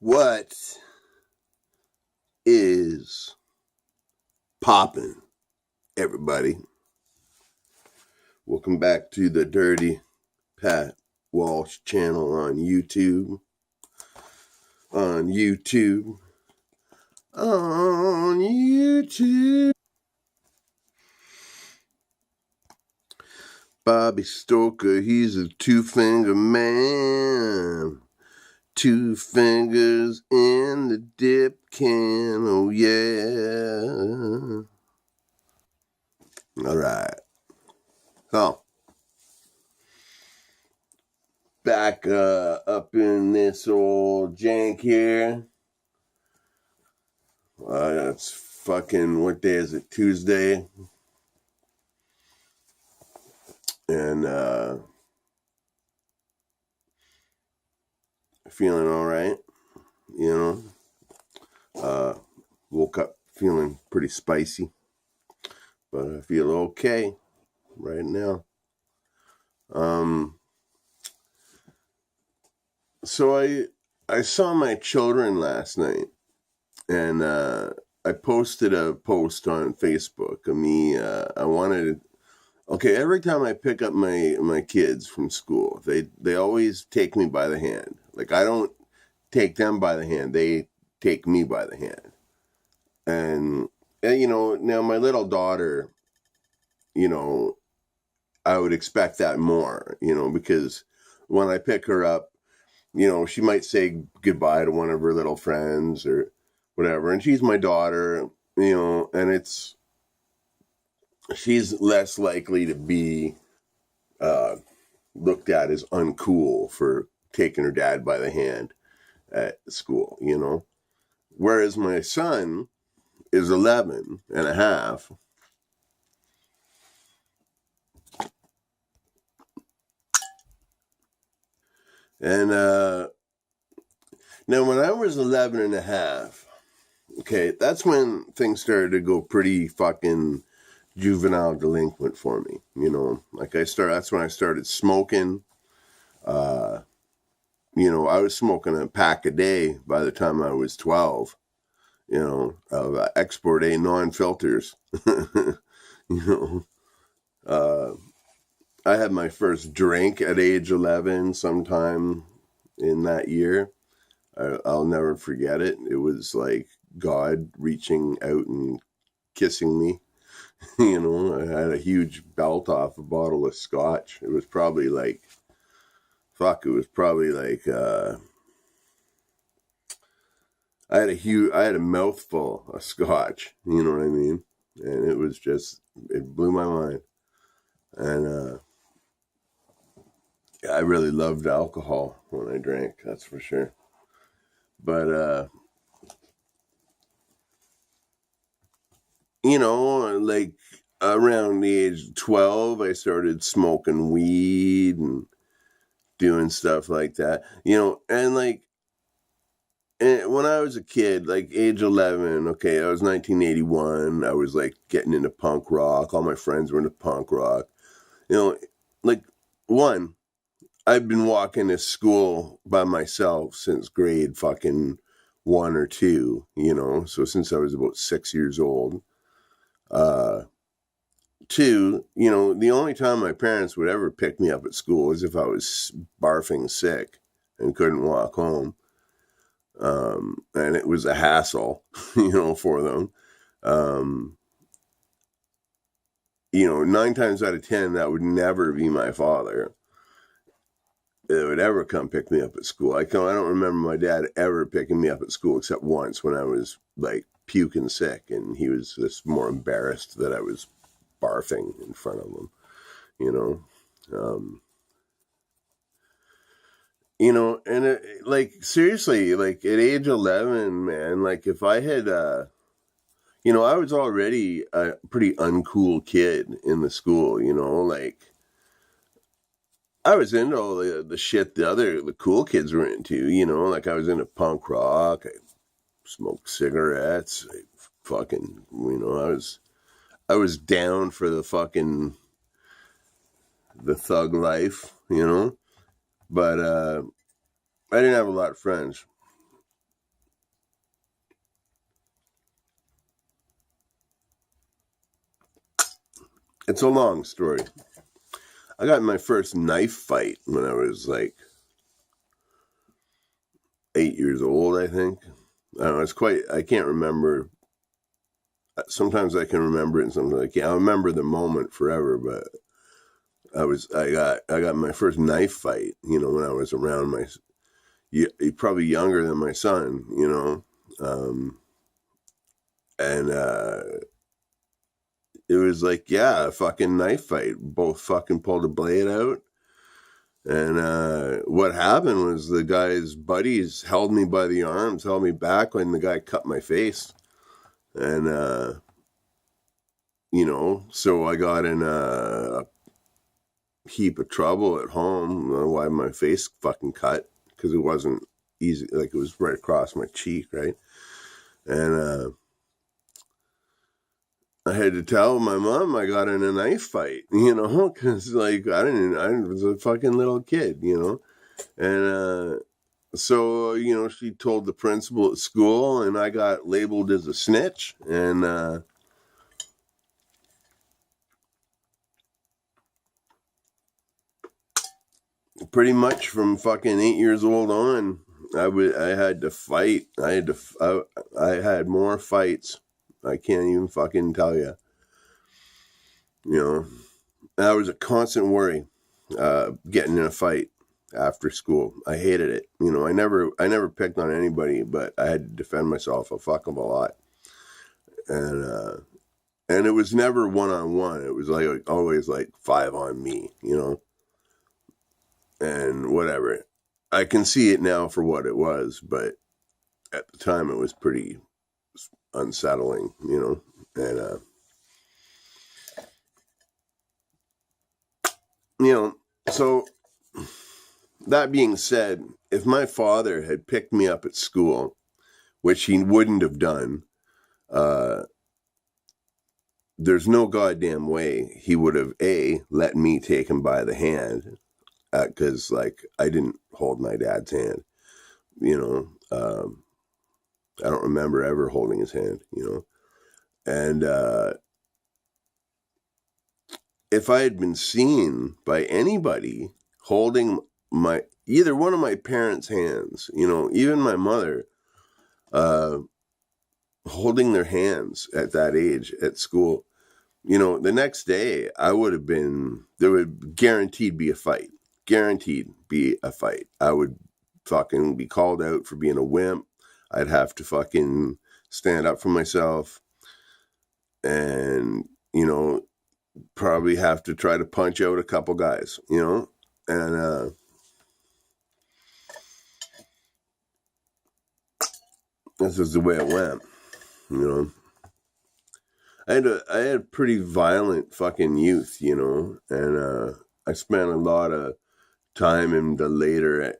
What is poppin', everybody? Welcome back to the Dirty Pat Walsh channel on YouTube. Bobby Stoker, he's a two-finger man. 2 fingers in the dip can, oh yeah. All right. So, back up in this old jank here. It's fucking, what day is it? Tuesday. And feeling all right, you know. Woke up feeling pretty spicy, but I feel okay right now. So I saw my children last night, and I posted a post on Facebook of me. I wanted to, okay, every time I pick up my kids from school, they always take me by the hand. Like, I don't take them by the hand, they take me by the hand. And you know, now my little daughter, you know, I would expect that more, you know, because when I pick her up, you know, she might say goodbye to one of her little friends or whatever, and she's my daughter, you know, and she's less likely to be looked at as uncool for taking her dad by the hand at school, you know. Whereas my son is 11 and a half. And now when I was 11 and a half, okay, that's when things started to go pretty fucking juvenile delinquent for me, you know. Like, that's when I started smoking. You know, I was smoking a pack a day by the time I was 12, you know, of Export A non-filters. You know, I had my first drink at age 11 sometime in that year. I'll never forget it. It was like God reaching out and kissing me. You know, I had a huge belt off a bottle of scotch. It was probably like, I had a mouthful of scotch, you know what I mean? And it blew my mind. And I really loved alcohol when I drank, that's for sure. But you know, like around the age of 12, I started smoking weed and doing stuff like that, you know, and like, and when I was a kid, like age 11, okay, I was 1981, I was like getting into punk rock, all my friends were into punk rock, you know, like, I've been walking to school by myself since grade fucking 1 or 2, you know, so since I was about 6 years old. 2, you know, the only time my parents would ever pick me up at school was if I was barfing sick and couldn't walk home. And it was a hassle, you know, for them. You know, 9 times out of 10, that would never be my father that would ever come pick me up at school. I don't remember my dad ever picking me up at school except once when I was like puking sick, and he was just more embarrassed that I was barfing in front of him, you know. You know, and like, seriously, like at age 11, man, like if I had, you know, I was already a pretty uncool kid in the school, you know, like I was into all the shit the cool kids were into, you know, like I was into punk rock, I smoked cigarettes, I fucking, you know, I was down for the thug life, you know, but I didn't have a lot of friends. It's a long story. I got in my first knife fight when I was like 8 years old, I think. I don't know, I can't remember. Sometimes I can remember it and sometimes I can't. I remember the moment forever, but I got my first knife fight, when I was around probably younger than my son, and it was like, yeah, a fucking knife fight. Both fucking pulled a blade out. And what happened was the guy's buddies held me by the arms, held me back when the guy cut my face. And, so I got in a heap of trouble at home. Why my face fucking cut, because it wasn't easy. Like, it was right across my cheek, right? And I had to tell my mom I got in a knife fight, because like I was a fucking little kid, and so she told the principal at school, and I got labeled as a snitch, and pretty much from fucking 8 years old on, I had to fight. I had more fights. I can't even fucking tell you. That was a constant worry, getting in a fight after school. I hated it. I never picked on anybody, but I had to defend myself a fuck of a lot. And it was never one-on-one. It was like always like 5 on me, and whatever. I can see it now for what it was, but at the time it was pretty unsettling, and so that being said, if my father had picked me up at school, which he wouldn't have done, there's no goddamn way he would have let me take him by the hand, because like I didn't hold my dad's hand, I don't remember ever holding his hand, and if I had been seen by anybody holding either one of my parents' hands, even my mother, holding their hands at that age at school, the next day there would guaranteed be a fight. Guaranteed be a fight. I would fucking be called out for being a wimp. I'd have to fucking stand up for myself and, probably have to try to punch out a couple guys, and this is the way it went, I had a pretty violent fucking youth, and I spent a lot of time in the later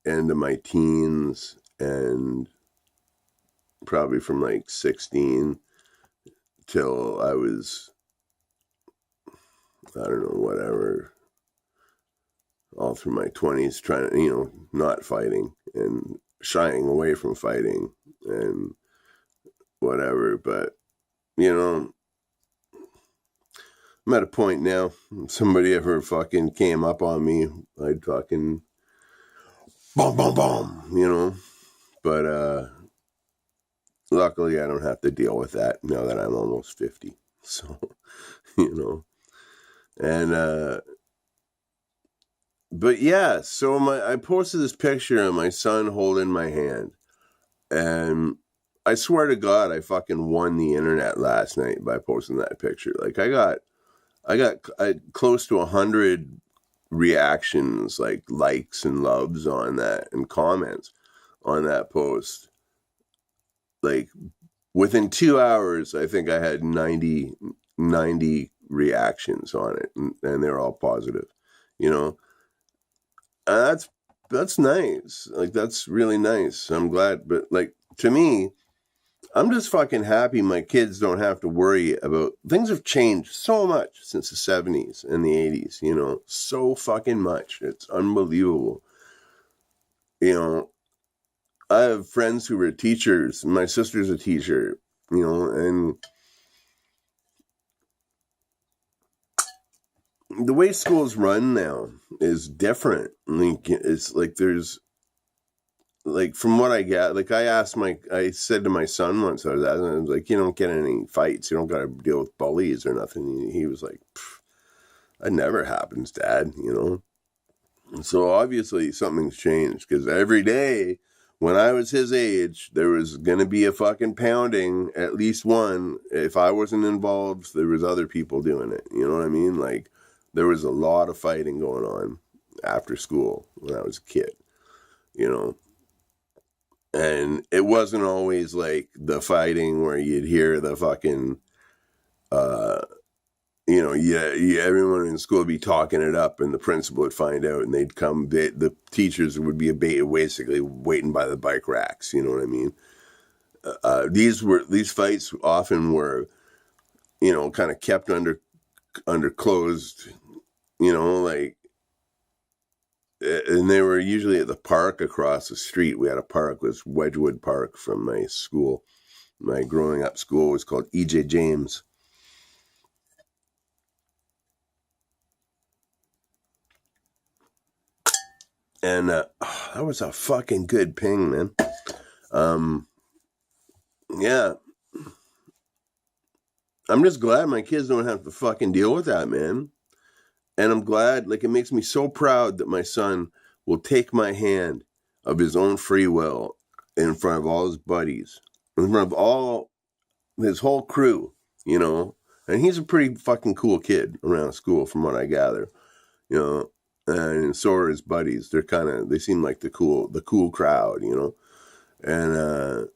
end of my teens, and probably from like 16 till I was, I don't know, whatever, all through my 20s, trying to, not fighting and shying away from fighting and whatever. But, I'm at a point now, if somebody ever fucking came up on me, I'd fucking boom, boom, boom, But luckily I don't have to deal with that now that I'm almost 50. So, and but yeah, so I posted this picture of my son holding my hand, and I swear to God, I fucking won the internet last night by posting that picture. Like I got close to 100 reactions, like likes and loves on that, and comments on that post. Like within 2 hours, I think I had 90 reactions on it, and they're all positive, that's nice. Like, that's really nice. I'm glad. But like, to me, I'm just fucking happy my kids don't have to worry about, things have changed so much since the 70s and the 80s, so fucking much. It's unbelievable. I have friends who were teachers. My sister's a teacher, and the way schools run now is different. Like, it's like there's, like, from what I get, like, I said to my son once, I was like, you don't get any fights, you don't got to deal with bullies or nothing. He was like, that never happens, Dad, you know. And so obviously something's changed, because every day when I was his age, there was gonna be a fucking pounding, at least one. If I wasn't involved, there was other people doing it. You know what I mean? Like, there was a lot of fighting going on after school when I was a kid, you know. And it wasn't always like the fighting where you'd hear the fucking, everyone in school would be talking it up, and the principal would find out, and they'd come. The teachers would be basically waiting by the bike racks. You know what I mean? These fights often were, kind of kept under closed, like. And they were usually at the park across the street. We had a park, it was Wedgwood Park from my school. My growing up school was called E.J. James. And that was a fucking good ping, man. Yeah. I'm just glad my kids don't have to fucking deal with that, man. And I'm glad, like, it makes me so proud that my son will take my hand of his own free will in front of all his buddies, in front of all his whole crew, And he's a pretty fucking cool kid around school, from what I gather, And so are his buddies. They seem like the cool crowd, And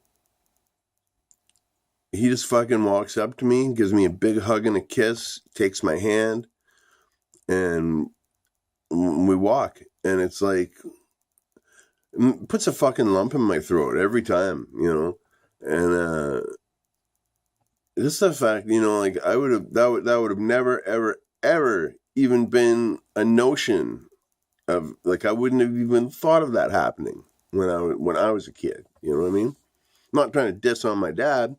he just fucking walks up to me, gives me a big hug and a kiss, takes my hand, and we walk, and it's like, it puts a fucking lump in my throat every time, and just the fact, like, that would have never, ever, ever even been a notion of, like, I wouldn't have even thought of that happening when I was a kid, you know what I mean? I'm not trying to diss on my dad.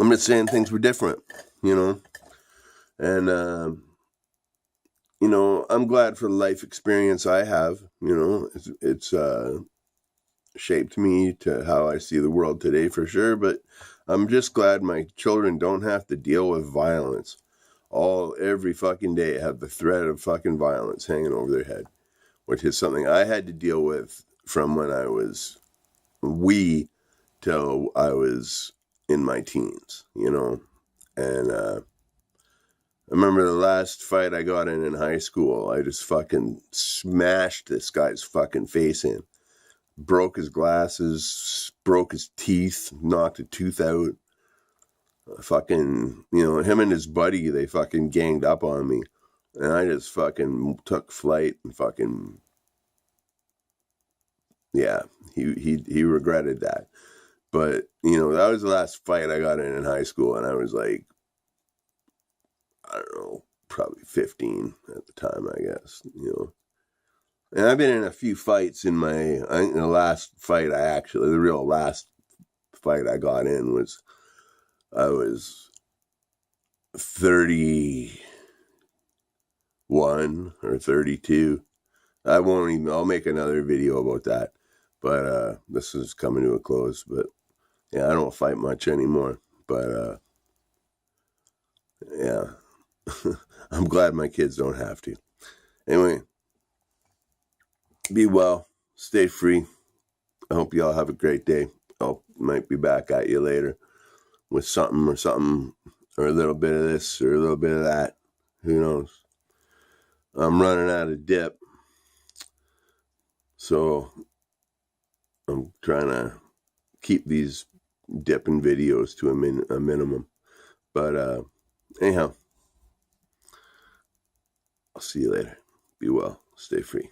I'm just saying things were different, and, I'm glad for the life experience I have, it's shaped me to how I see the world today, for sure, but I'm just glad my children don't have to deal with violence every fucking day, have the threat of fucking violence hanging over their head, which is something I had to deal with from when I was till I was in my teens, and I remember the last fight I got in high school, I just fucking smashed this guy's fucking face in, broke his glasses, broke his teeth, knocked a tooth out, fucking, him and his buddy, they fucking ganged up on me, and I just fucking took flight and fucking, yeah, he regretted that. But, that was the last fight I got in high school, and I was like, I don't know, probably 15 at the time, I guess, And I've been in a few fights I think the last fight the real last fight I got in was, I was 31 or 32. I'll make another video about that. But this is coming to a close. But yeah, I don't fight much anymore. But yeah, I'm glad my kids don't have to. Anyway, be well, stay free. I hope you all have a great day. I might be back at you later with something, or a little bit of this or a little bit of that. Who knows? I'm running out of dip. So I'm trying to keep these dipping videos to a minimum. But anyhow, I'll see you later. Be well. Stay free.